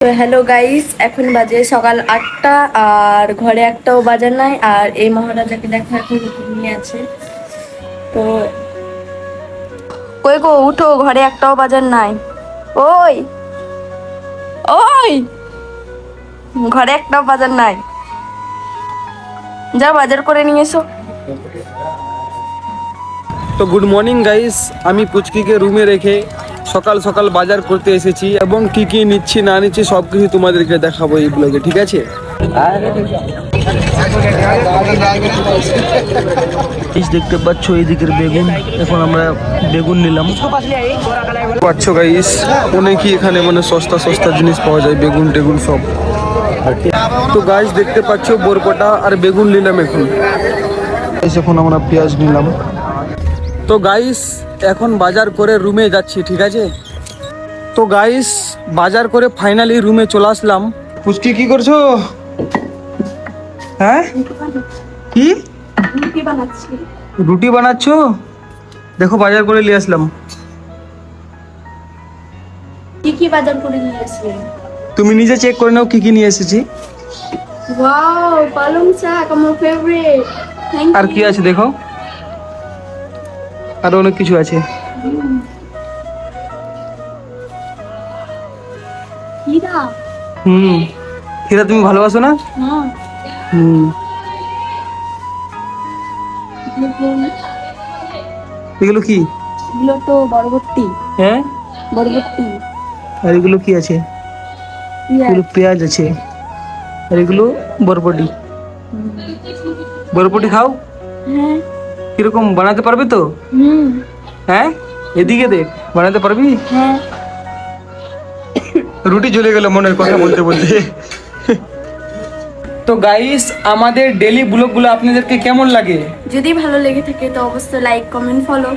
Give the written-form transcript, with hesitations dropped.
তো hello guys, এখন বাজে সকাল 8টা আর ঘরে একটাও বাজার নাই। আর এই মহারাজাকে দেখা এখন ঘুমিয়ে আছে। তো কই গো, উঠো, ঘরে একটাও বাজার নাই। ওই ওই ঘরে একটাও বাজার নাই, যা বাজার করে নিয়ে এসো। তো গুড মর্নিং গাইস, আমি পুচকিকে রুমে রেখে সকাল সকাল বাজার করতে এসেছি এবং কি কি নিচ্ছি না নিচ্ছি সব কিছু তোমাদেরকে দেখাবো এই ব্লগে, ঠিক আছে? দেখতে পাচ্ছ এইদিকের বেগুন, এখন আমরা বেগুন নিলাম। পাচ্ছ গাইস, অনেকই এখানে মানে সস্তা সস্তা জিনিস পাওয়া যায়, বেগুন টেগুন সব। তো গাইস দেখতে পাচ্ছ বরকটা আর বেগুন নিলাম এখন আমরা পেঁয়াজ নিলাম। তো গাইস এখন বাজার করে রুমে যাচ্ছি, ঠিক আছে? তো গাইস বাজার করে ফাইনালি রুমে চলে আসলাম। পুচকি কি করছো? হ্যাঁ, কি রুটি বানাচ্ছো? দেখো বাজার করে নিয়ে আসলাম। কি কি বাজার করে নিয়ে আসলে? তুমি নিজে চেক করে নাও কি কি নিয়ে এসেছি। ওয়াও, পালং শাক আমার ফেভারিট। আর কি আছে দেখো, আর অনেক কিছু আছে। হীরা তুমি ভালোবাসো না? এগুলো কি? এগুলো তো বরবটি। হ্যাঁ, বরবটি। আর এগুলো কি আছে? এগুলো পেঁয়াজ আছে, আর এগুলো বরবটি। বরবটি খাও? হ্যাঁ। কিরকম বানাতে পারবে তো? হ্যাঁ, এদিকে দেখ, বানাতে পারবি? হ্যাঁ। রুটি জ্বলে গেল মনের কথা বলতে বলতে। তো গাইস আমাদের ডেলি ব্লগগুলো আপনাদেরকে কেমন লাগে? যদি ভালো লেগে থাকে তো অবশ্যই লাইক, কমেন্ট, ফলো